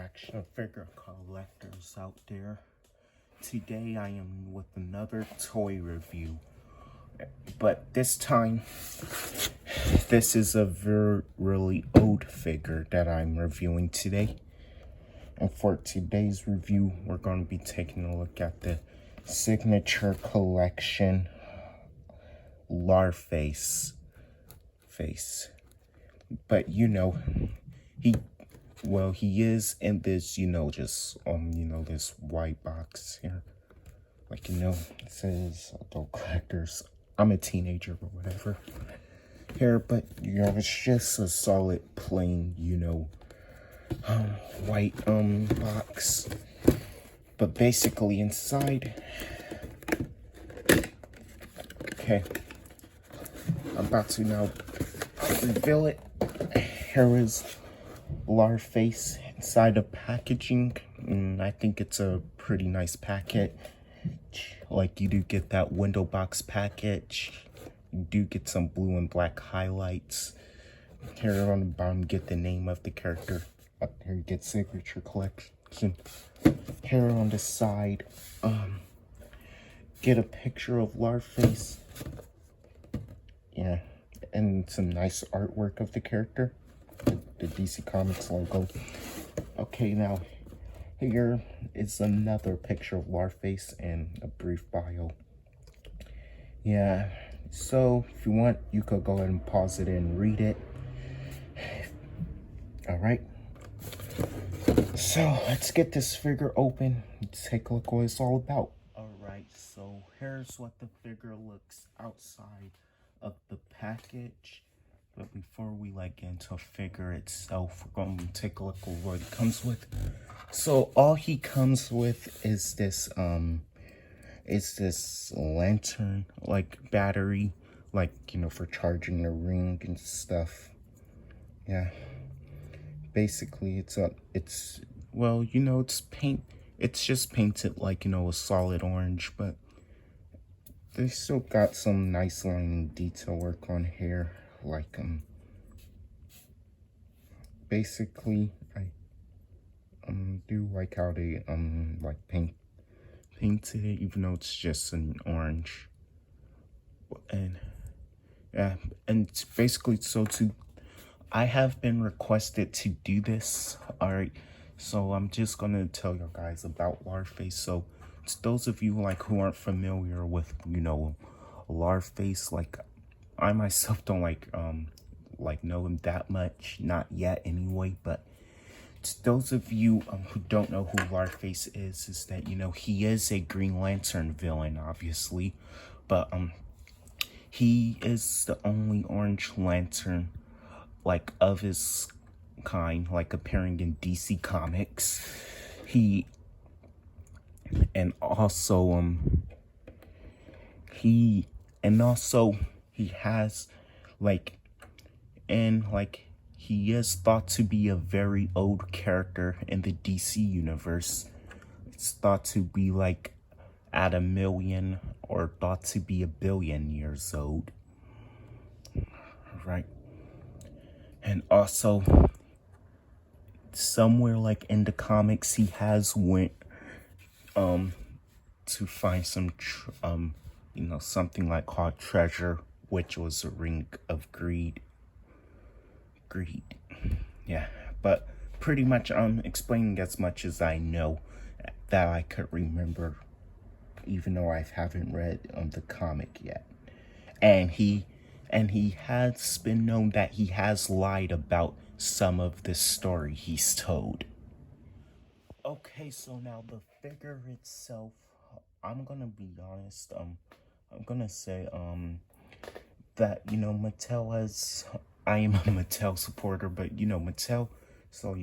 action figure collectors out there. Today I am with another toy review, but this time this is a really old figure that I'm reviewing today. And for today's review, we're going to be taking a look at the Signature Collection Larfleeze face. But he is in this, just this white box here. It says adult collectors. I'm a teenager or whatever here, but it's just a solid plain, white box. But basically inside, okay, I'm about to now reveal it. Here is Larfleeze inside of packaging. I think it's a pretty nice package. You do get that window box package. You do get some blue and black highlights. Here on the bottom, get the name of the character. Up here, you get Signature Collection. Here on the side, get a picture of Larfleeze. Yeah, and some nice artwork of the character. The DC Comics logo. Okay, now here is another picture of Larfleeze and a brief bio. Yeah, so if you want, you could go ahead and pause it and read it. All right. So let's get this figure open. Let's take a look what it's all about. All right, so here's what the figure looks outside of the package. But before we get into the figure itself, we're going to take a look at what he comes with. So all he comes with is this lantern battery, for charging the ring and stuff. Yeah. Basically it's just painted a solid orange, but they still got some nice line detail work on here. Basically I do like how they painted it, even though it's just an orange. And yeah, and basically I have been requested to do this. All right, so I'm just gonna tell you guys about Larfleeze. So to those of you who aren't familiar with Larfleeze, I myself don't know him that much, not yet anyway. But to those of you who don't know who Larfleeze is that he is a Green Lantern villain, obviously, but he is the only Orange Lantern of his kind, appearing in DC Comics. He has he is thought to be a very old character in the DC universe. It's thought to be at 1 million or thought to be 1 billion years old. Right. And also, somewhere in the comics, he has went to find some something called treasure, which was a ring of greed. Yeah, but pretty much I'm explaining as much as I know that I could remember, even though I haven't read the comic yet. And he has been known that he has lied about some of the story he's told. Okay, so now the figure itself, I'm gonna be honest, I'm gonna say that Mattel has, I am a Mattel supporter, but Mattel, so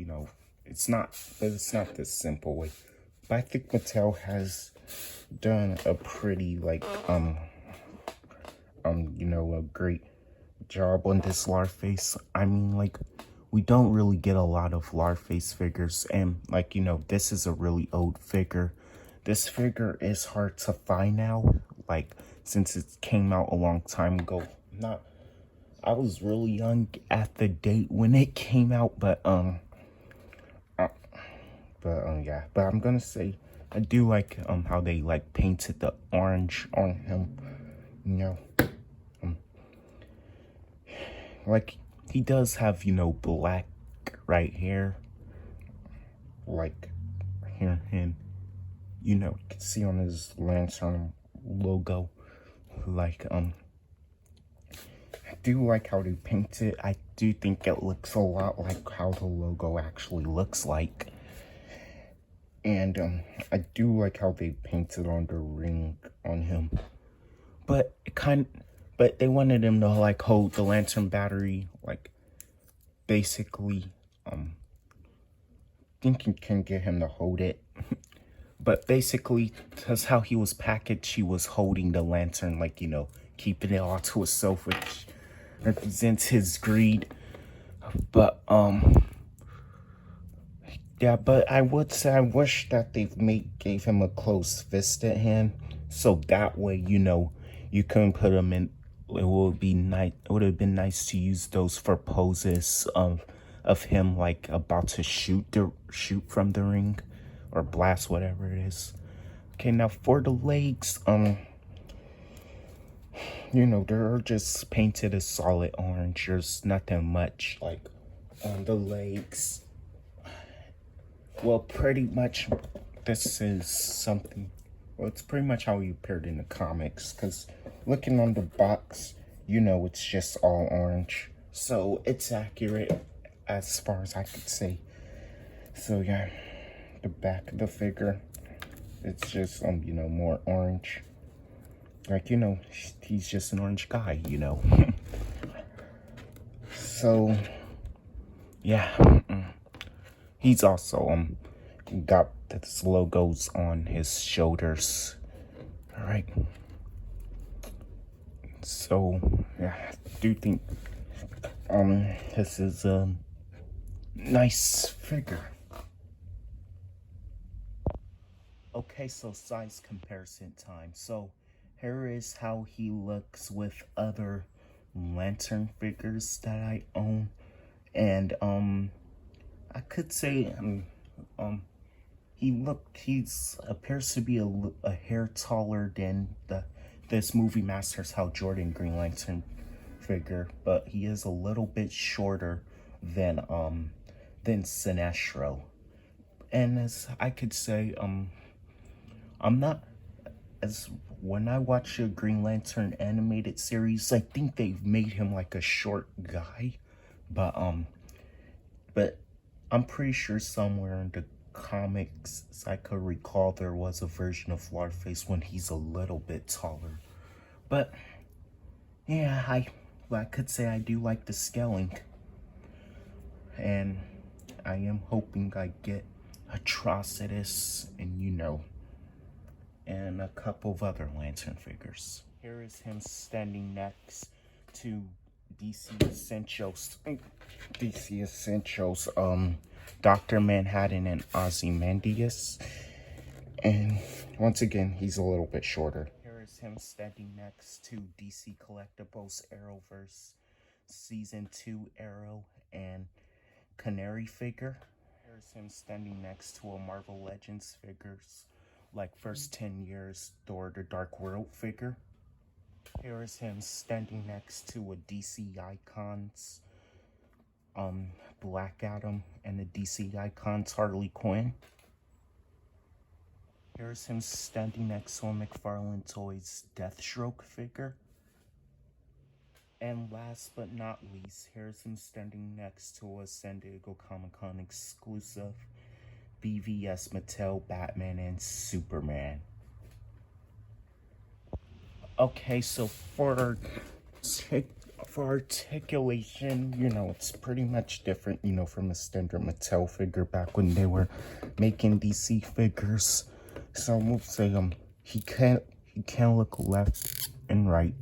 it's not this simple way. But I think Mattel has done a pretty a great job on this Larfleeze. I mean, we don't really get a lot of Larfleeze figures, and this is a really old figure. This figure is hard to find now, since it came out a long time ago. I was really young at the date when it came out, but But yeah, but I'm gonna say I do like how they like painted the orange on him. You know, like he does have, you know, black right here, like here, and you know, you can see on his lantern logo, like I do like how they paint it. I do think it looks a lot like how the logo actually looks like. And I do like how they painted on the ring on him. But but they wanted him to like hold the lantern battery, like basically think you can get him to hold it. But basically, that's how he was packaged. He was holding the lantern, like, you know, keeping it all to himself, which represents his greed. But yeah, but I would say I wish that gave him a close-fisted hand, so that way, you know, you can put him in. It would be nice. It would have been nice to use those for poses of him like about to shoot from the ring, or blast, whatever it is. Okay, now for the legs, you know, they're just painted a solid orange. There's nothing much like on the legs. Well, pretty much this is something, well, it's pretty much how he appeared in the comics, because looking on the box, you know, it's just all orange. So it's accurate as far as I could say. So yeah, the back of the figure, it's just, you know, more orange. Like, you know, he's just an orange guy, you know. So, yeah. He's also got his logos on his shoulders. All right. So yeah, I do think this is a nice figure. Okay, so size comparison time. So here is how he looks with other lantern figures that I own, and I could say he's appears to be a hair taller than this Movie Masters Hal Jordan Green Lantern figure, but he is a little bit shorter than Sinestro. And as I could say, I'm not, as when I watch a Green Lantern animated series, I think they've made him like a short guy, but I'm pretty sure somewhere in the comics, as I could recall, there was a version of Larfleeze when he's a little bit taller. But yeah, I could say I do like the scaling, and I am hoping I get Atrocitus and, you know, and a couple of other Lantern figures. Here is him standing next to DC Essentials, Dr. Manhattan and Ozymandias. And once again, he's a little bit shorter. Here is him standing next to DC Collectibles Arrowverse Season 2 Arrow and Canary figure. Here's him standing next to a Marvel Legends figures, like first 10 years Thor the Dark World figure. Here is him standing next to a DC Icons Black Adam and a DC Icons Harley Quinn. Here's him standing next to a McFarlane Toys Deathstroke figure. And last but not least, here's him standing next to a San Diego Comic-Con exclusive BVS Mattel Batman and Superman. Okay, so for articulation, you know, it's pretty much different, you know, from a standard Mattel figure back when they were making DC figures. So we'll say he can't look left and right.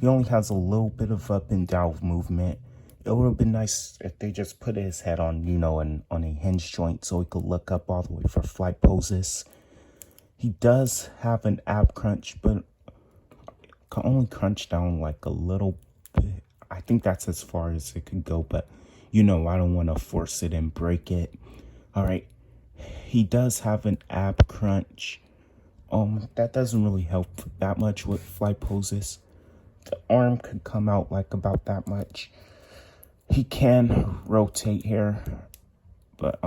He only has a little bit of up and down movement. It would have been nice if they just put his head on, you know, on a hinge joint so he could look up all the way for flight poses. He does have an ab crunch, but can only crunch down like a little bit. I think that's as far as it could go, but you know, I don't want to force it and break it. All right. he does have an ab crunch. That doesn't really help that much with fly poses. The arm could come out like about that much. He can rotate here, but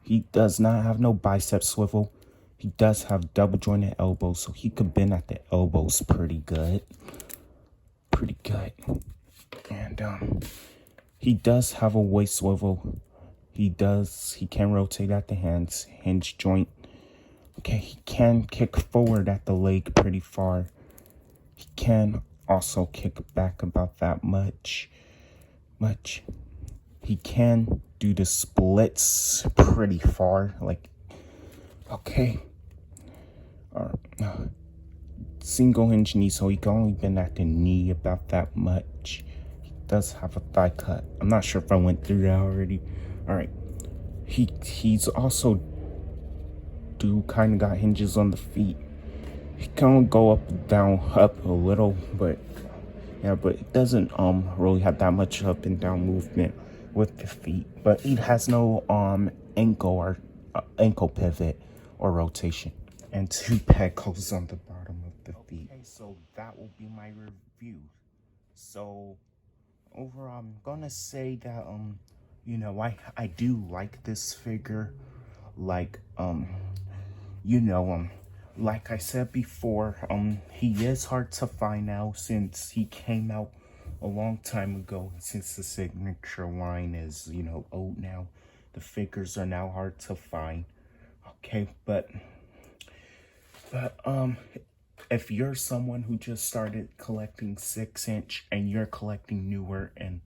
he does not have no bicep swivel. He does have double jointed elbows, so he could bend at the elbows pretty good. Pretty good. And he does have a waist swivel. He can rotate at the hands, hinge joint. Okay, he can kick forward at the leg pretty far. He can also kick back about that much. He can do the splits pretty far, like, okay. Single hinge knee, so he can only bend at the knee about that much. He does have a thigh cut. I'm not sure if I went through that already. All right. He's also kind of got hinges on the feet. He can go up and down, up a little, but yeah, but it doesn't really have that much up and down movement with the feet. But he has no ankle pivot or rotation, and 2 peg holes on the bottom of the feet. Okay, so that will be my review. So overall, I'm gonna say that you know, I do like this figure. Like you know, like I said before, he is hard to find now since he came out a long time ago. Since the signature line is, you know, old now, the figures are now hard to find. Okay, but if you're someone who just started collecting 6-inch and you're collecting newer and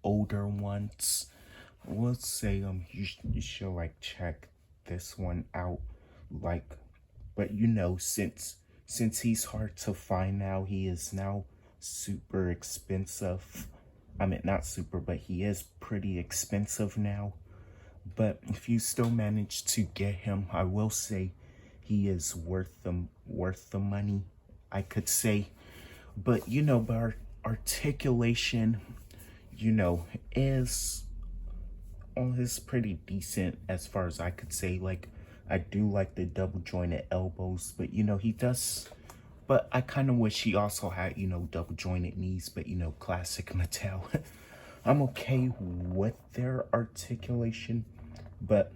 older ones, let's say you should like check this one out. Like, but you know, since he's hard to find now, he is now super expensive. I mean, not super, but he is pretty expensive now. But if you still manage to get him, I will say he is worth the money, I could say. But you know, but articulation, you know, is pretty decent as far as I could say. Like, I do like the double jointed elbows, but you know, he does, but I kind of wish he also had, you know, double jointed knees, but you know, classic Mattel. I'm okay with their articulation, but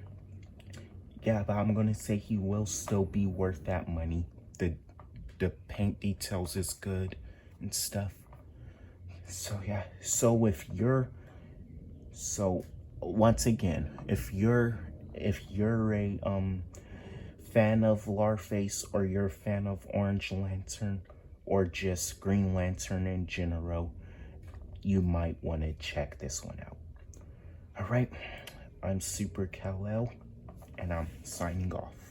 yeah, but I'm gonna say he will still be worth that money. The paint details is good and stuff. So yeah, so once again, if you're a fan of Larfleeze, or you're a fan of Orange Lantern, or just Green Lantern in general, you might want to check this one out. All right, I'm Super Kal-El, and I'm signing off.